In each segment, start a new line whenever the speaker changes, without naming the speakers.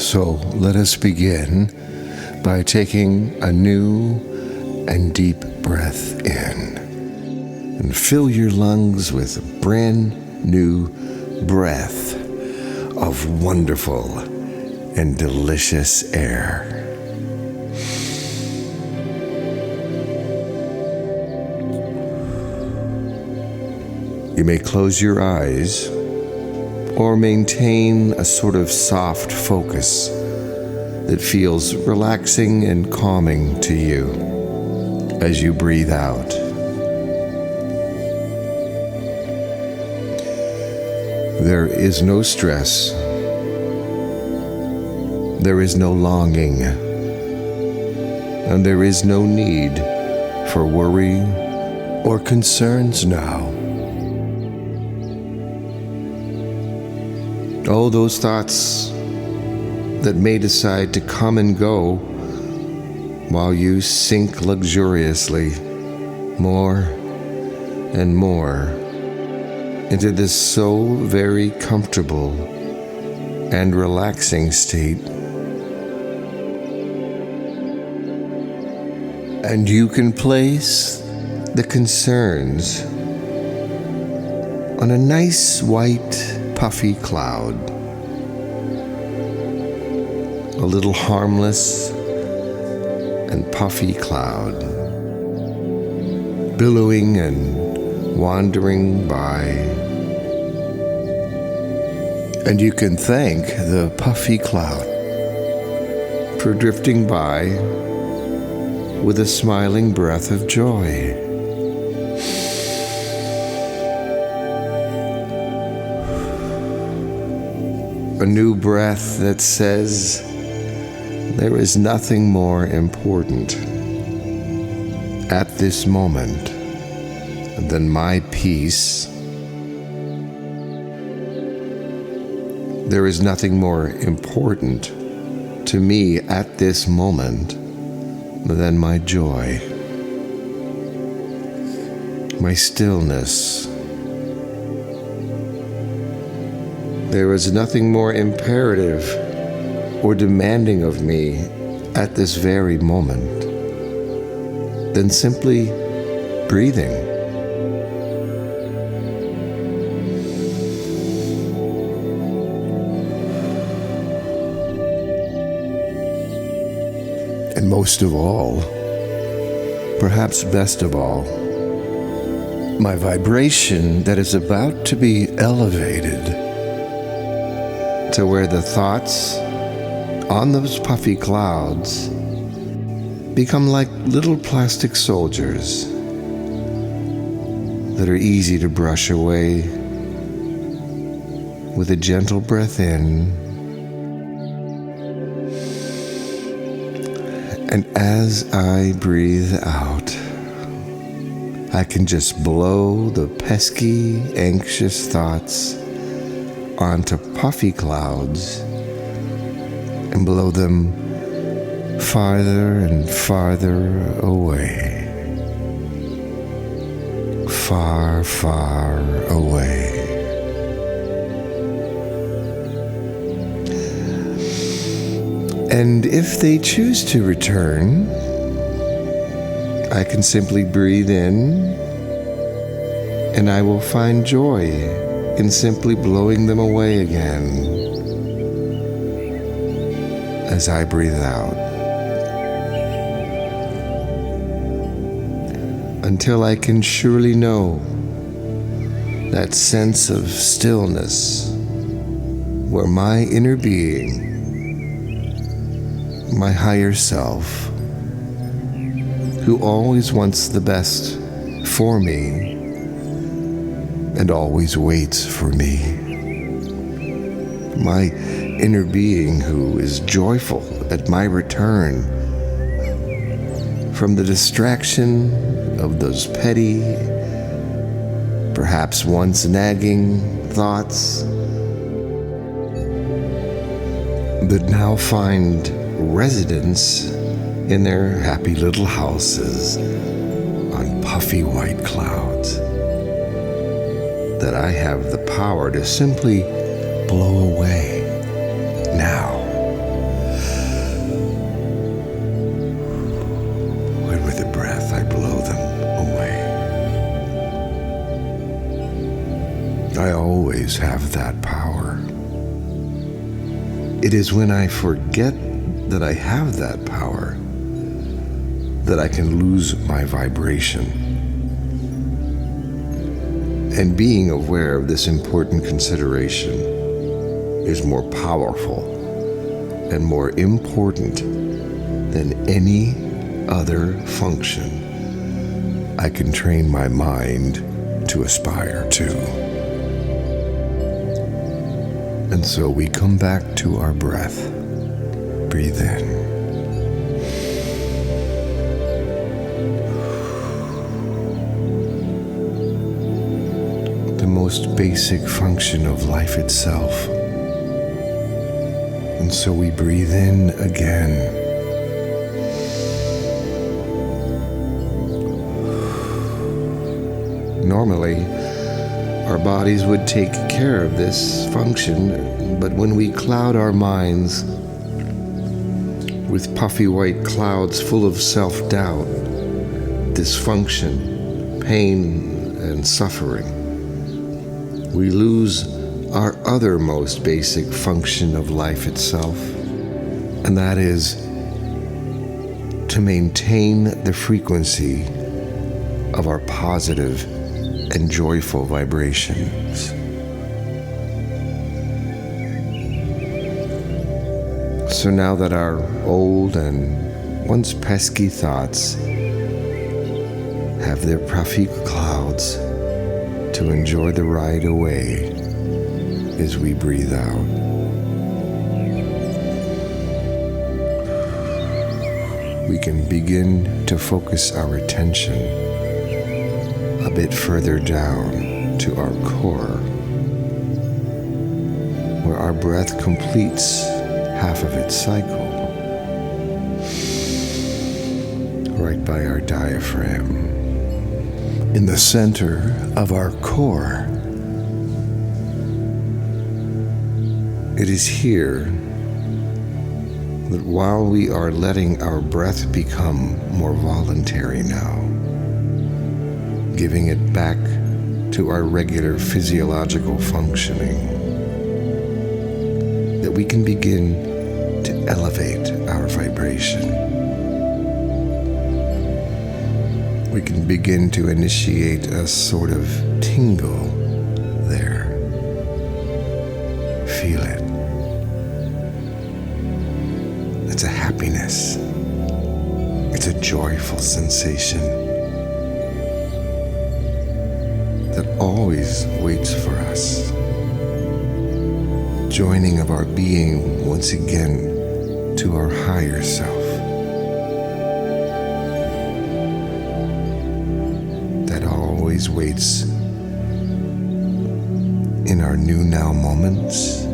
So let us begin by taking a new and deep breath in. And fill your lungs with a brand new breath of wonderful and delicious air. You may close your eyes or maintain a sort of soft focus that feels relaxing and calming to you as you breathe out. There is no stress. There is no longing. And there is no need for worry or concerns now. Oh, those thoughts that may decide to come and go while you sink luxuriously more and more into this so very comfortable and relaxing state. And you can place the concerns on a nice white puffy cloud, a little harmless and puffy cloud, billowing and wandering by. And you can thank the puffy cloud for drifting by with a smiling breath of joy. A new breath that says, there is nothing more important at this moment than my peace. There is nothing more important to me at this moment than my joy, my stillness. There is nothing more imperative or demanding of me at this very moment than simply breathing. And most of all, perhaps best of all, my vibration that is about to be elevated to where the thoughts on those puffy clouds become like little plastic soldiers that are easy to brush away with a gentle breath in. And as I breathe out, I can just blow the pesky, anxious thoughts onto puffy clouds and blow them farther and farther away. Far, far away. And if they choose to return, I can simply breathe in, and I will find joy in simply blowing them away again as I breathe out, until I can surely know that sense of stillness where my inner being, my higher self, who always wants the best for me and always waits for me, my inner being who is joyful at my return from the distraction of those petty, perhaps once nagging thoughts that now find residence in their happy little houses on puffy white clouds that I have the power to simply blow away now. I always have that power. It is when I forget that I have that power that I can lose my vibration. And being aware of this important consideration is more powerful and more important than any other function I can train my mind to aspire to. And so we come back to our breath. Breathe in. The most basic function of life itself. And so we breathe in again. Normally, our bodies would take care of this function, but when we cloud our minds with puffy white clouds full of self-doubt, dysfunction, pain, and suffering, we lose our other most basic function of life itself, and that is to maintain the frequency of our positive and joyful vibrations. So now that our old and once pesky thoughts have their puffy clouds to enjoy the ride away as we breathe out. We can begin to focus our attention a bit further down to our core, where our breath completes half of its cycle, right by our diaphragm. In the center of our core, it is here that while we are letting our breath become more voluntary now, giving it back to our regular physiological functioning, that we can begin to elevate our vibration. We can begin to initiate a sort of tingle there. Feel it. It's a happiness. It's a joyful sensation that always waits for us. Joining of our being once again to our higher self. That always waits in our new now moments,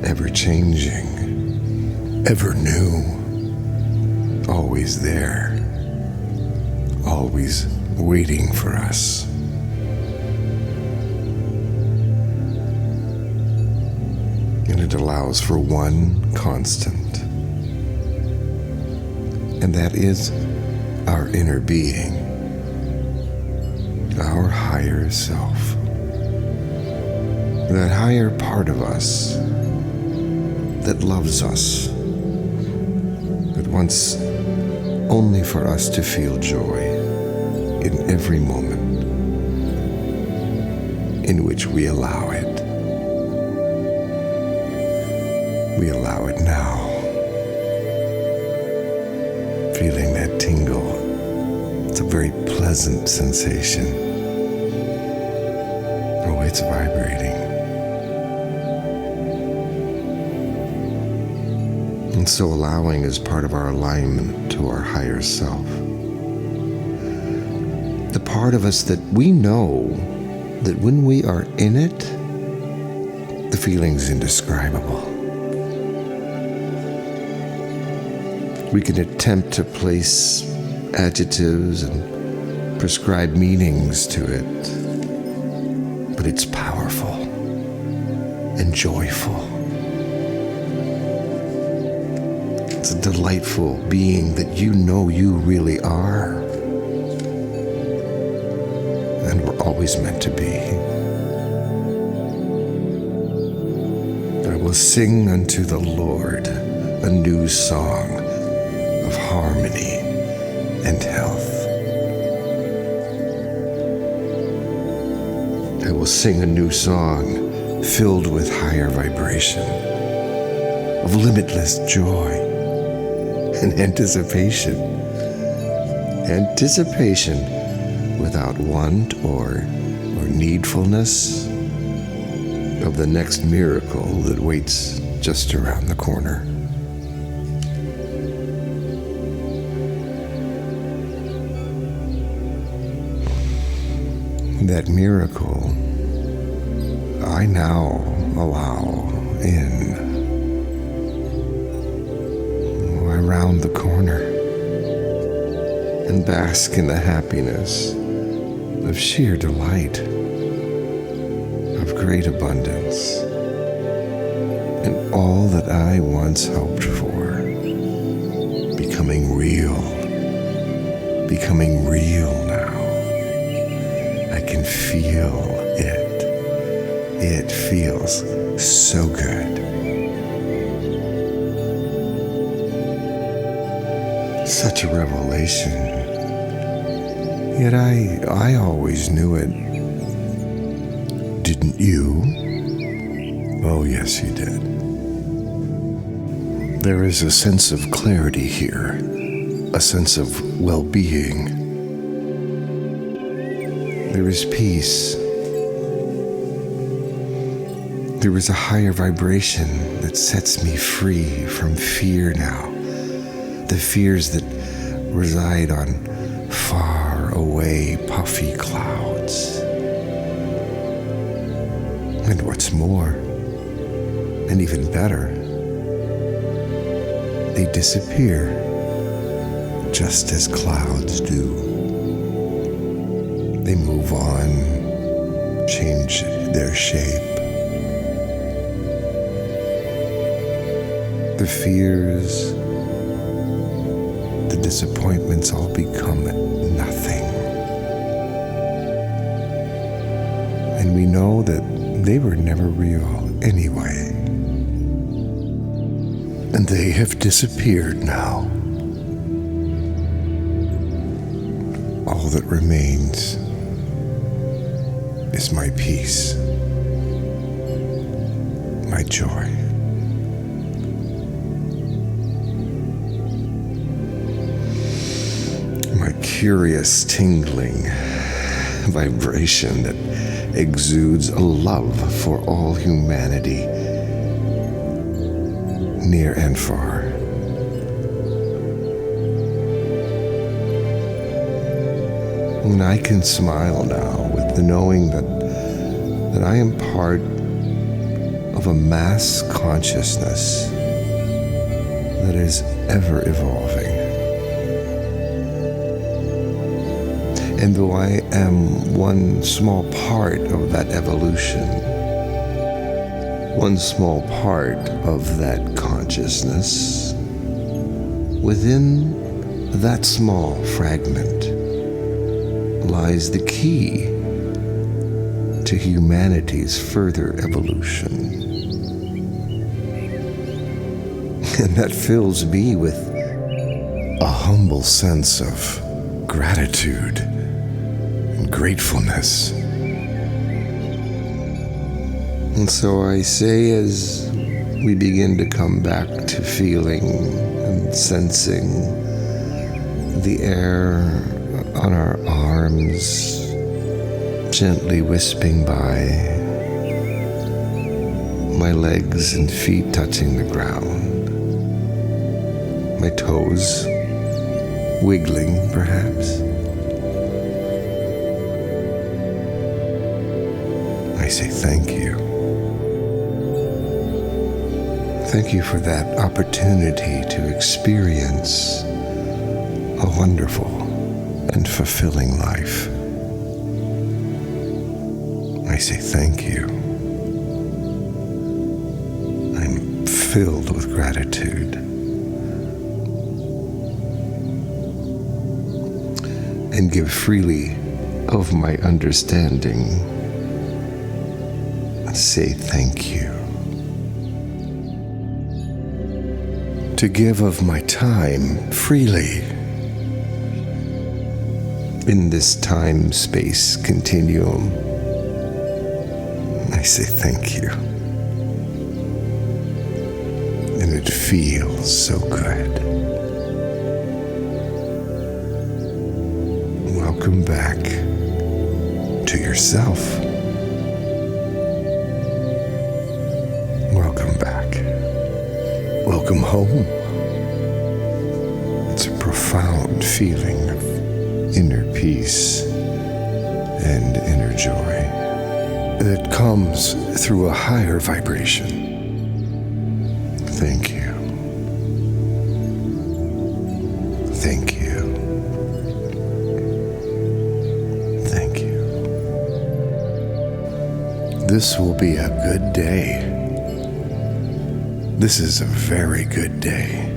ever changing, ever new, always there, always waiting for us. And it allows for one constant, and that is our inner being, our higher self, that higher part of us that loves us, that wants only for us to feel joy in every moment in which we allow it. We allow it now. Feeling that tingle. It's a very pleasant sensation. Oh, it's vibrating. And so allowing is part of our alignment to our higher self. The part of us that we know that when we are in it, the feeling's indescribable. We can attempt to place adjectives and prescribe meanings to it, but it's powerful and joyful. It's a delightful being that you know you really are. And we're always always meant to be. I will sing unto the Lord a new song of harmony and health. I will sing a new song filled with higher vibration, of limitless joy and anticipation. Anticipation without want or needfulness of the next miracle that waits just around the corner. That miracle I now allow in. I round the corner and bask in the happiness of sheer delight, of great abundance, and all that I once hoped for, becoming real now. I can feel it. It feels so good. Such a revelation. Yet I always knew it. Didn't you? Oh, yes, you did. There is a sense of clarity here, a sense of well-being. There is peace. There is a higher vibration that sets me free from fear now. The fears that reside on far away puffy clouds. And what's more, and even better, they disappear just as clouds do. They move on, change their shape. The fears, the disappointments all become nothing. And we know that they were never real anyway. And they have disappeared now. All that remains is my peace, my joy. My curious tingling vibration that exudes a love for all humanity, near and far. And I can smile now with the knowing that I am part of a mass consciousness that is ever evolving. And though I am one small part of that evolution, one small part of that consciousness, within that small fragment lies the key to humanity's further evolution. And that fills me with a humble sense of gratitude and gratefulness. And so I say, as we begin to come back to feeling and sensing the air on our arms gently wisping by, my legs and feet touching the ground, my toes wiggling perhaps, I say thank you. Thank you for that opportunity to experience a wonderful and fulfilling life. I say thank you. I'm filled with gratitude. And give freely of my understanding, say thank you. To give of my time freely in this time-space continuum, I say thank you. And it feels so good. Welcome back to yourself. Welcome back. Welcome home. It's a profound feeling of inner peace and inner joy that comes through a higher vibration. Thank you. Thank you. Thank you. This will be a good day. This is a very good day.